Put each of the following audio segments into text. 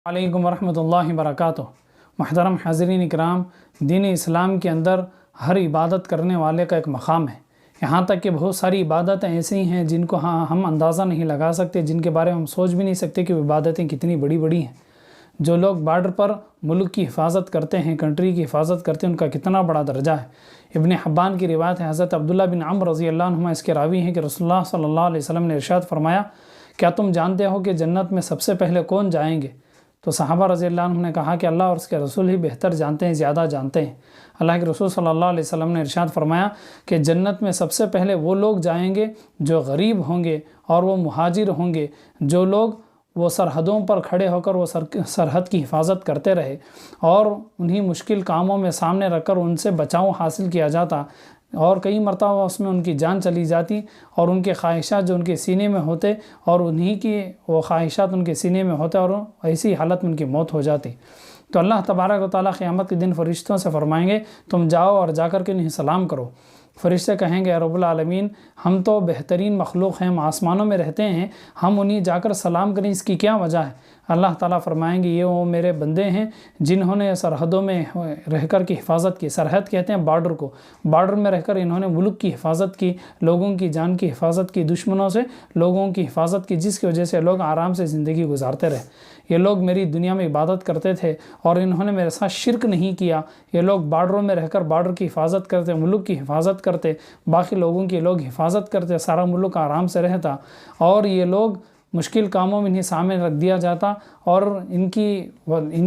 علیکم ورحمۃ اللہ وبرکاتہ۔ محترم حاضرین اکرام، دین اسلام کے اندر ہر عبادت کرنے والے کا ایک مقام ہے۔ یہاں تک کہ بہت ساری عبادتیں ایسی ہیں جن کو ہم اندازہ نہیں لگا سکتے، جن کے بارے میں ہم سوچ بھی نہیں سکتے کہ وہ عبادتیں کتنی بڑی بڑی ہیں۔ جو لوگ بارڈر پر ملک کی حفاظت کرتے ہیں، کنٹری کی حفاظت کرتے ہیں، ان کا کتنا بڑا درجہ ہے۔ ابن حبان کی روایت ہے، حضرت عبداللہ بن عمرو رضی اللہ عنہما اس کے راوی ہیں کہ رسول اللہ صلی اللہ علیہ وسلم نے ارشاد فرمایا، کیا تم جانتے ہو کہ جنت میں سب سے پہلے کون جائیں گے؟ تو صحابہ رضی اللہ عنہ نے کہا کہ اللہ اور اس کے رسول ہی بہتر جانتے ہیں، زیادہ جانتے ہیں۔ اللہ کے رسول صلی اللہ علیہ وسلم نے ارشاد فرمایا کہ جنت میں سب سے پہلے وہ لوگ جائیں گے جو غریب ہوں گے اور وہ مہاجر ہوں گے، جو لوگ وہ سرحدوں پر کھڑے ہو کر وہ سرحد کی حفاظت کرتے رہے اور انہی مشکل کاموں میں سامنے رکھ کر ان سے بچاؤ حاصل کیا جاتا، اور کئی مرتبہ اس میں ان کی جان چلی جاتی اور ان کے خواہشات جو ان کے سینے میں ہوتے اور انہی کی وہ خواہشات ان کے سینے میں ہوتے اور ایسی حالت میں ان کی موت ہو جاتی۔ تو اللہ تبارک و تعالیٰ قیامت کے دن فرشتوں سے فرمائیں گے، تم جاؤ اور جا کر کے انہیں سلام کرو۔ فرشتے کہیں گے، اے رب العالمین، ہم تو بہترین مخلوق ہیں، ہم آسمانوں میں رہتے ہیں، ہم انہیں جا کر سلام کریں، اس کی کیا وجہ ہے؟ اللہ تعالیٰ فرمائیں گے، یہ وہ میرے بندے ہیں جنہوں نے سرحدوں میں رہ کر کی حفاظت کی۔ سرحد کہتے ہیں بارڈر کو، بارڈر میں رہ کر انہوں نے ملک کی حفاظت کی، لوگوں کی جان کی حفاظت کی، دشمنوں سے لوگوں کی حفاظت کی، جس کی وجہ سے لوگ آرام سے زندگی گزارتے رہے۔ یہ لوگ میری دنیا میں عبادت کرتے تھے اور انہوں نے میرے ساتھ شرک نہیں کیا۔ یہ لوگ بارڈروں میں رہ کر بارڈر کی حفاظت کرتے، ملک کی حفاظت کرتے، باقی لوگوں کی لوگ حفاظت کرتے، سارا ملک آرام سے رہتا، اور یہ لوگ مشکل کاموں میں انہیں سامنے رکھ دیا جاتا اور ان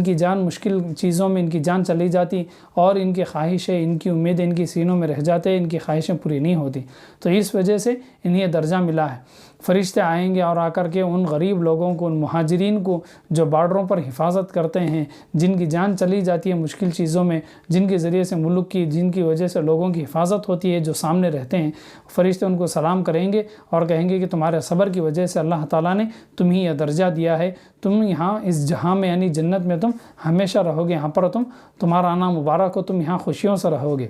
کی جان مشکل چیزوں میں ان کی جان چلی جاتی اور ان کی خواہشیں، ان کی امیدیں ان کی سینوں میں رہ جاتے، ان کی خواہشیں پوری نہیں ہوتی۔ تو اس وجہ سے انہیں یہ درجہ ملا ہے۔ فرشتے آئیں گے اور آ کر کے ان غریب لوگوں کو، ان مہاجرین کو جو بارڈروں پر حفاظت کرتے ہیں، جن کی جان چلی جاتی ہے مشکل چیزوں میں، جن کے ذریعے سے ملک کی، جن کی وجہ سے لوگوں کی حفاظت ہوتی ہے، جو سامنے رہتے ہیں، فرشتے ان کو سلام کریں گے اور کہیں گے کہ تمہارے صبر کی وجہ سے اللہ تعالیٰ نے تمہیں یہ درجہ دیا ہے، تم یہاں اس جہاں میں یعنی جنت میں تم ہمیشہ رہو گے، یہاں پر تمہارا آنا مبارک ہو، تم یہاں خوشیوں سے رہو گے۔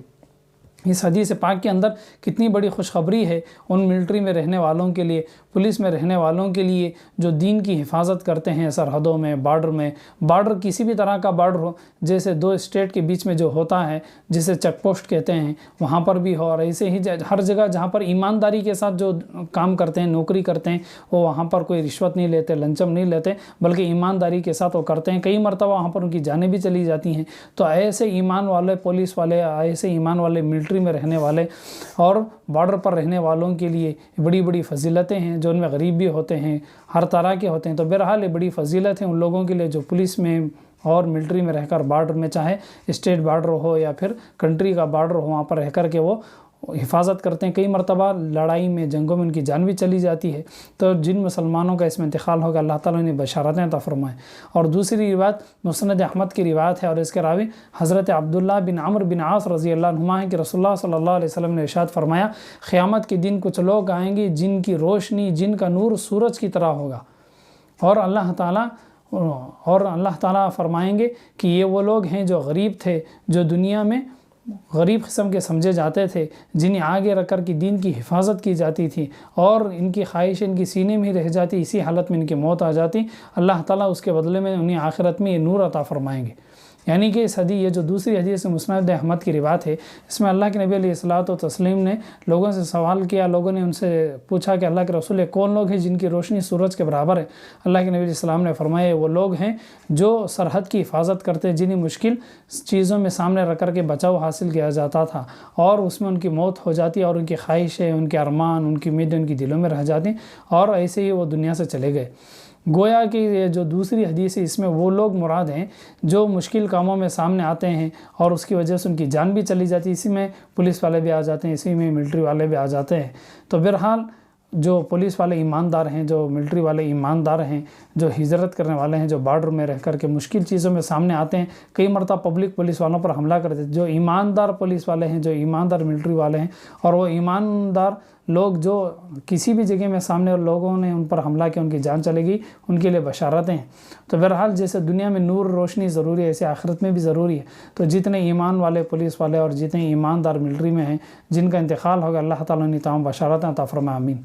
اس حدیث پاک کے اندر کتنی بڑی خوشخبری ہے ان ملٹری میں رہنے والوں کے لیے، پولیس میں رہنے والوں کے لیے، جو دین کی حفاظت کرتے ہیں سرحدوں میں، بارڈر کسی بھی طرح کا بارڈر ہو، جیسے دو اسٹیٹ کے بیچ میں جو ہوتا ہے جسے چیک پوسٹ کہتے ہیں، وہاں پر بھی ہو، اور ایسے ہی ہر جگہ جہاں پر ایمانداری کے ساتھ جو کام کرتے ہیں، نوکری کرتے ہیں، وہ وہاں پر کوئی رشوت نہیں لیتے، لنچم نہیں لیتے، بلکہ ایمانداری کے ساتھ وہ کرتے ہیں۔ کئی مرتبہ وہاں پر ان کی جانیں بھی چلی جاتی ہیں۔ تو ایسے ایمان والے پولیس والے، ایسے ایمان والے ملٹری میں رہنے والے اور بارڈر پر رہنے والوں کے لیے بڑی بڑی فضیلتیں ہیں، جو ان میں غریب بھی ہوتے ہیں، ہر طرح کے ہوتے ہیں۔ تو بہرحال یہ بڑی فضیلت ہے ان لوگوں کے لیے جو پولیس میں اور ملٹری میں رہ کر بارڈر میں، چاہے اسٹیٹ بارڈر ہو یا پھر کنٹری کا بارڈر ہو، وہاں پر رہ کر کے وہ حفاظت کرتے ہیں۔ کئی مرتبہ لڑائی میں، جنگوں میں ان کی جان بھی چلی جاتی ہے۔ تو جن مسلمانوں کا اس میں انتقال ہوگا، اللہ تعالیٰ نے بشارتیں عطا فرمائیں۔ اور دوسری روایت مسند احمد کی روایت ہے اور اس کے راوی حضرت عبداللہ بن عمرو بن عاص رضی اللہ عنہما ہیں کہ رسول اللہ صلی اللہ علیہ وسلم نے ارشاد فرمایا، قیامت کے دن کچھ لوگ آئیں گے جن کی روشنی، جن کا نور سورج کی طرح ہوگا، اور اللہ تعالیٰ فرمائیں گے کہ یہ وہ لوگ ہیں جو غریب تھے، جو دنیا میں غریب قسم کے سمجھے جاتے تھے، جنہیں آگے رکھ کر کی دین کی حفاظت کی جاتی تھی اور ان کی خواہش ان کی سینے میں ہی رہ جاتی، اسی حالت میں ان کی موت آ جاتی۔ اللہ تعالیٰ اس کے بدلے میں انہیں آخرت میں یہ نور عطا فرمائیں گے۔ یعنی کہ اس حدیث، یہ جو دوسری حدیث مسند احمد کی روایت ہے، اس میں اللہ کے نبی علیہ الصلوۃ والتسلیم نے لوگوں سے سوال کیا، لوگوں نے ان سے پوچھا کہ اللہ کے رسول، کون لوگ ہیں جن کی روشنی سورج کے برابر ہے؟ اللہ کے نبی علیہ السلام نے فرمایا، وہ لوگ ہیں جو سرحد کی حفاظت کرتے، جنہیں مشکل چیزوں میں سامنے رکھ کر کے بچاؤ حاصل کیا جاتا تھا اور اس میں ان کی موت ہو جاتی اور ان کی خواہشیں، ان کے ارمان، ان کی امیدیں ان کی دلوں میں رہ جاتی اور ایسے ہی وہ دنیا سے چلے گئے۔ گویا کہ یہ جو دوسری حدیث ہے، اس میں وہ لوگ مراد ہیں جو مشکل کاموں میں سامنے آتے ہیں اور اس کی وجہ سے ان کی جان بھی چلی جاتی ہے۔ اسی میں پولیس والے بھی آ جاتے ہیں، اسی میں ملٹری والے بھی آ جاتے ہیں۔ تو بہرحال جو پولیس والے ایماندار ہیں، جو ملٹری والے ایماندار ہیں، جو ہجرت کرنے والے ہیں، جو بارڈر میں رہ کر کے مشکل چیزوں میں سامنے آتے ہیں، کئی مرتبہ پبلک پولیس والوں پر حملہ کرتے ہیں، جو ایماندار پولیس والے ہیں، جو ایماندار ملٹری والے ہیں، اور وہ ایماندار لوگ جو کسی بھی جگہ میں سامنے لوگوں نے ان پر حملہ کیا، ان کی جان چلے گی، ان کے لیے بشارتیں ہیں۔ تو بہرحال جیسے دنیا میں نور روشنی ضروری ہے، ایسے آخرت میں بھی ضروری ہے۔ تو جتنے ایمان والے پولیس والے اور جتنے ایماندار ملٹری میں ہیں، جن کا انتقال ہوگا، اللہ تعالیٰ نے تمام بشارتیں عطا فرمائے، آمین۔